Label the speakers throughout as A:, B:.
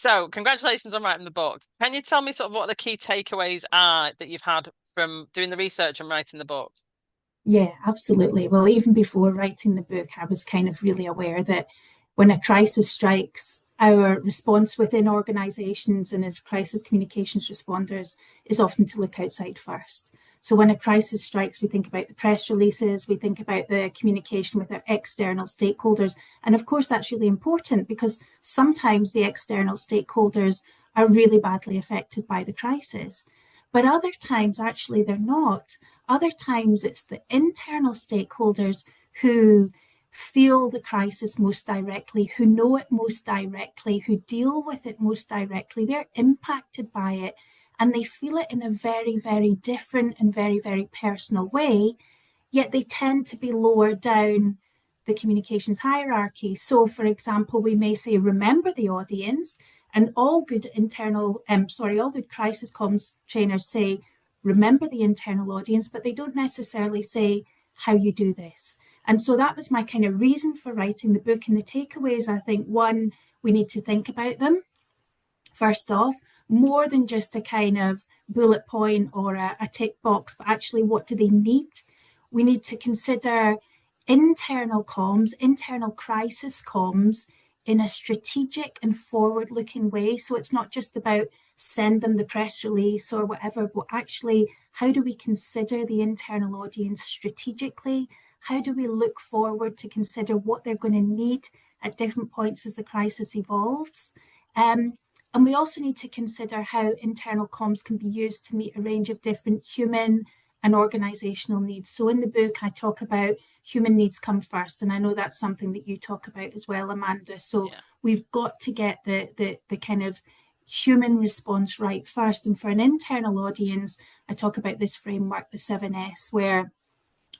A: So, congratulations on writing the book. Can you tell me sort of what the key takeaways are that you've had from doing the research and writing the book?
B: Yeah, absolutely. Well, even before writing the book, I was kind of really aware that when a crisis strikes, our response within organizations and as crisis communications responders is often to look outside first. So when a crisis strikes, we think about the press releases, we think about the communication with our external stakeholders. And of course, that's really important because sometimes the external stakeholders are really badly affected by the crisis. But other times, actually, they're not. Other times, it's the internal stakeholders who feel the crisis most directly, who know it most directly, who deal with it most directly. They're impacted by it and they feel it in a very, very different and very, very personal way, yet they tend to be lower down the communications hierarchy. So, for example, we may say, remember the audience, and all good all good crisis comms trainers say, remember the internal audience, but they don't necessarily say how you do this. And so that was my kind of reason for writing the book. And the takeaways, I think, one, we need to think about them first off, more than just a kind of bullet point or a tick box, but actually what do they need? We need to consider internal comms, internal crisis comms in a strategic and forward looking way. So it's not just about send them the press release or whatever, but actually, how do we consider the internal audience strategically? How do we look forward to consider what they're going to need at different points as the crisis evolves? And we also need to consider how internal comms can be used to meet a range of different human and organizational needs. So in the book, I talk about human needs come first. And I know that's something that you talk about as well, Amanda. So
A: Yeah.
B: we've got to get the kind of human response right first. And for an internal audience, I talk about this framework, the 7S, where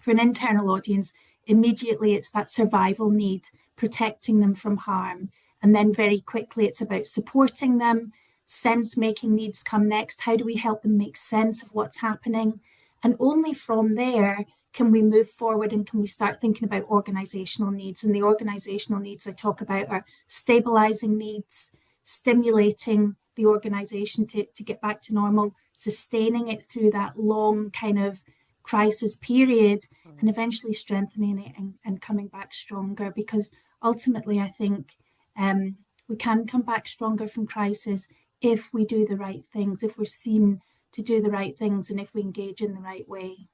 B: for an internal audience, immediately it's that survival need, protecting them from harm. And then very quickly, it's about supporting them. Sense making needs come next. How do we help them make sense of what's happening? And only from there can we move forward and can we start thinking about organizational needs. And the organizational needs I talk about are stabilizing needs, stimulating the organization to get back to normal, sustaining it through that long kind of crisis period, and
A: Mm.
B: eventually strengthening it and coming back stronger. Because ultimately, I think we can come back stronger from crisis if we do the right things, if we're seen to do the right things, and if we engage in the right way.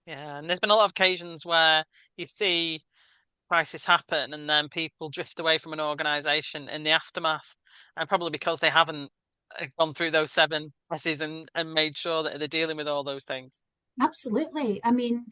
A: Yeah, and there's been a lot of occasions where you see crisis happen and then people drift away from an organization in the aftermath, and probably because they haven't gone through those seven S's and made sure that they're dealing with all those things.
B: Absolutely. I mean,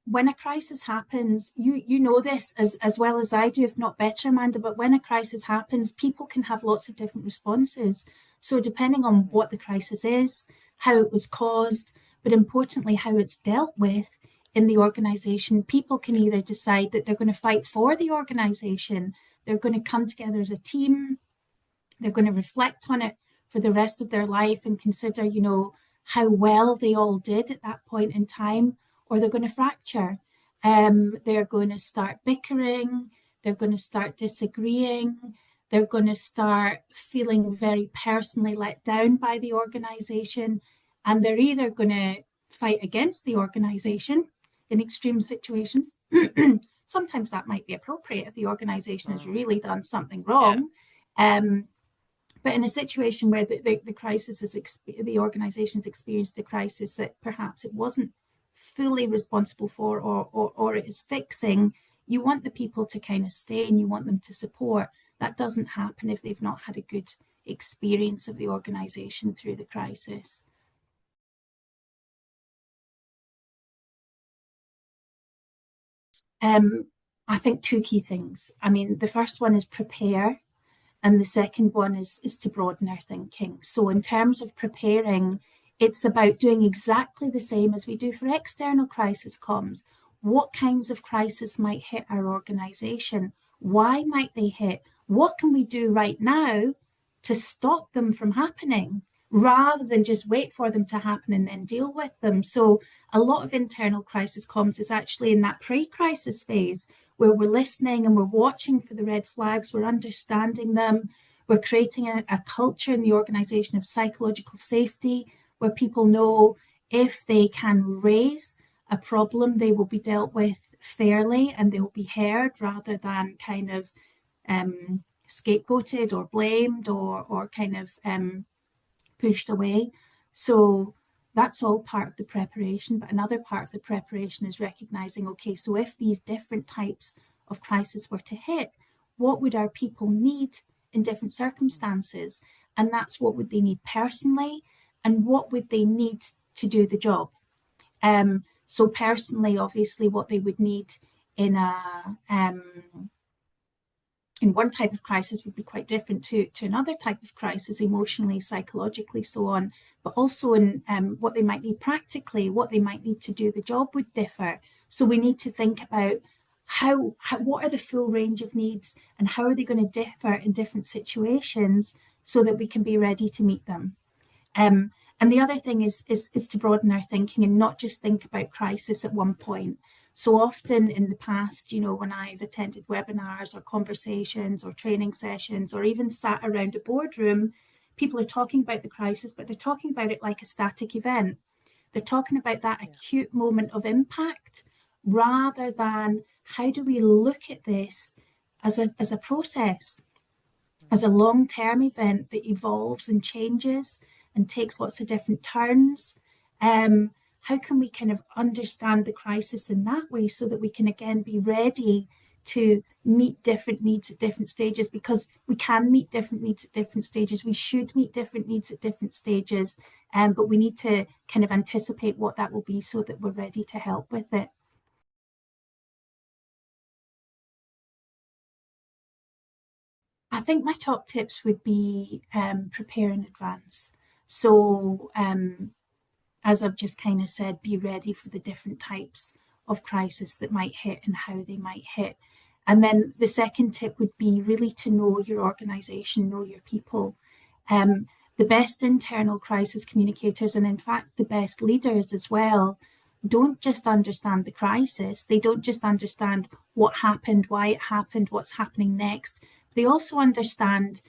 B: when a crisis happens, you know this as well as I do, if not better, Amanda. But when a crisis happens, people can have lots of different responses. So depending on
A: Mm.
B: what the crisis is, how it was caused, but importantly how it's dealt with in the organization, people can
A: Yeah.
B: either decide that they're going to fight for the organization, they're going to come together as a team, they're going to reflect on it for the rest of their life and consider, how well they all did at that point in time, or they're going to fracture. They're going to start bickering, they're going to start disagreeing, they're going to start feeling very personally let down by the organization, and they're either going to fight against the organization in extreme situations. Sometimes that might be appropriate if the organization has
A: Mm.
B: really done something
A: Yeah.
B: wrong. Um, but in a situation where the crisis is, the organization's experienced a crisis that perhaps it wasn't fully responsible for or it is fixing, you want the people to kind of stay and you want them to support. That doesn't happen if they've not had a good experience of the organization through the crisis. Um, I think two key things. I mean, the first one is prepare, and the second one is to broaden our thinking. So in terms of preparing, it's about doing exactly the same as we do for external crisis comms. What kinds of crisis might hit our organization? Why might they hit? What can we do right now to stop them from happening rather than just wait for them to happen and then deal with them? So a lot of internal crisis comms is actually in that pre-crisis phase where we're listening and we're watching for the red flags, we're understanding them, We're creating a culture in the organization of psychological safety where people know if they can raise a problem, they will be dealt with fairly and they will be heard rather than kind of scapegoated or blamed or kind of pushed away. So that's all part of the preparation. But another part of the preparation is recognizing, okay, so if these different types of crisis were to hit, what would our people need in different circumstances? And that's what would they need personally and what would they need to do the job. So personally, obviously, what they would need in a in one type of crisis would be quite different to another type of crisis, emotionally, psychologically, so on. But also in what they might need practically, what they might need to do the job would differ. So we need to think about what are the full range of needs and how are they going to differ in different situations so that we can be ready to meet them. And the other thing is to broaden our thinking and not just think about crisis at one point. So often in the past, when I've attended webinars or conversations or training sessions or even sat around a boardroom, people are talking about the crisis, but they're talking about it like a static event. They're talking about that acute moment of impact rather than how do we look at this as a process, as a long-term event that evolves and changes and takes lots of different turns. How can we kind of understand the crisis in that way so that we can again be ready to meet different needs at different stages, because we can meet different needs at different stages. We should meet different needs at different stages, but we need to kind of anticipate what that will be so that we're ready to help with it. I think my top tips would be prepare in advance. So as I've just kind of said, be ready for the different types of crisis that might hit and how they might hit. And then the second tip would be really to know your organization, know your people. The best internal crisis communicators, and in fact, the best leaders as well, don't just understand the crisis. They don't just understand what happened, why it happened, what's happening next. They also understand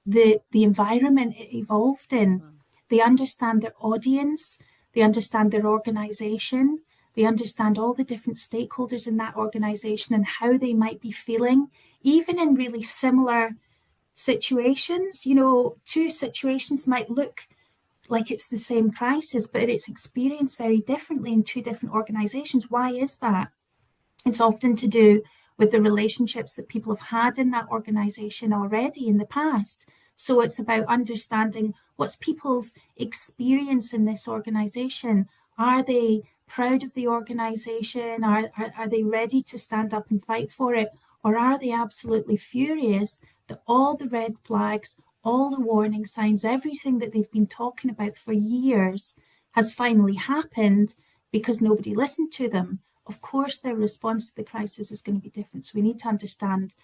B: the environment it evolved in. They understand their audience, they understand their organization, they understand all the different stakeholders in that organization and how they might be feeling, even in really similar situations. Two situations might look like it's the same crisis, but it's experienced very differently in two different organizations. Why is that? It's often to do with the relationships that people have had in that organization already in the past. So it's about understanding what's people's experience in this organization. Are they proud of the organization? Are they ready to stand up and fight for it? Or are they absolutely furious that all the red flags, all the warning signs, everything that they've been talking about for years has finally happened because nobody listened to them? Of course, their response to the crisis is going to be different. So we need to understand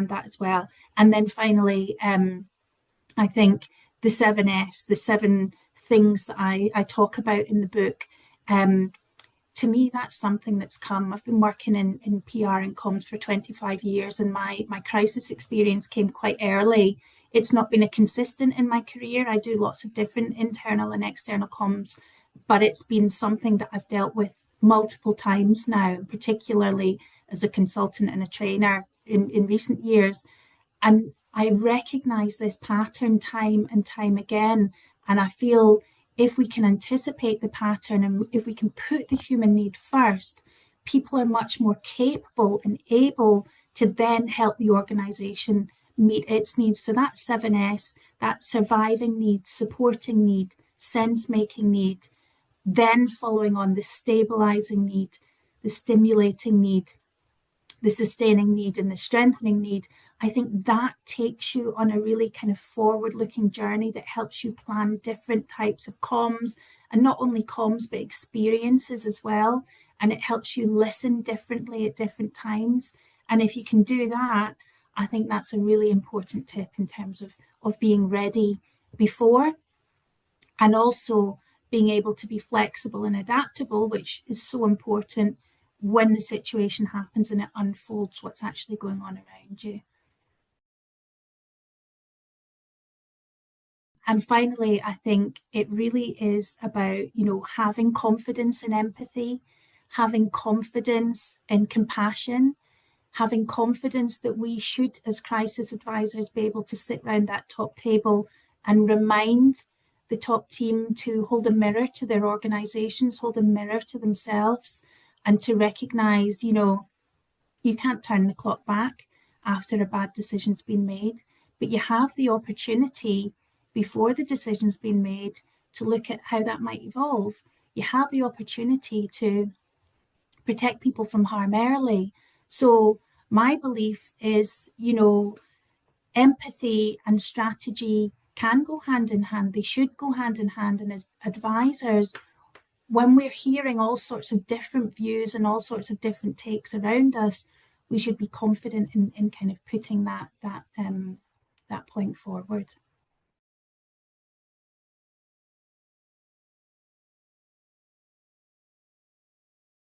B: that as well. And then finally, I think the 7S, the 7 things that I talk about in the book, to me, that's something that's come. I've been working in PR and comms for 25 years, and my crisis experience came quite early. It's not been a consistent in my career. I do lots of different internal and external comms, but it's been something that I've dealt with multiple times now, particularly as a consultant and a trainer in recent years. And I recognize this pattern time and time again. And I feel if we can anticipate the pattern and if we can put the human need first, people are much more capable and able to then help the organization meet its needs. So that 7S, that surviving need, supporting need, sense making need, then following on the stabilizing need, the stimulating need, the sustaining need, and the strengthening need. I think that takes you on a really kind of forward-looking journey that helps you plan different types of comms, and not only comms, but experiences as well. And it helps you listen differently at different times. And if you can do that, I think that's a really important tip in terms of being ready before, and also being able to be flexible and adaptable, which is so important when the situation happens and it unfolds what's actually going on around you. And finally, I think it really is about, having confidence in empathy, having confidence in compassion, having confidence that we should, as crisis advisors, be able to sit around that top table and remind the top team to hold a mirror to their organizations, hold a mirror to themselves, and to recognize, you can't turn the clock back after a bad decision's been made, but you have the opportunity before the decision's been made to look at how that might evolve. You have the opportunity to protect people from harm early. So my belief is, empathy and strategy can go hand in hand. They should go hand in hand. And as advisors, when we're hearing all sorts of different views and all sorts of different takes around us, we should be confident in kind of putting that point forward.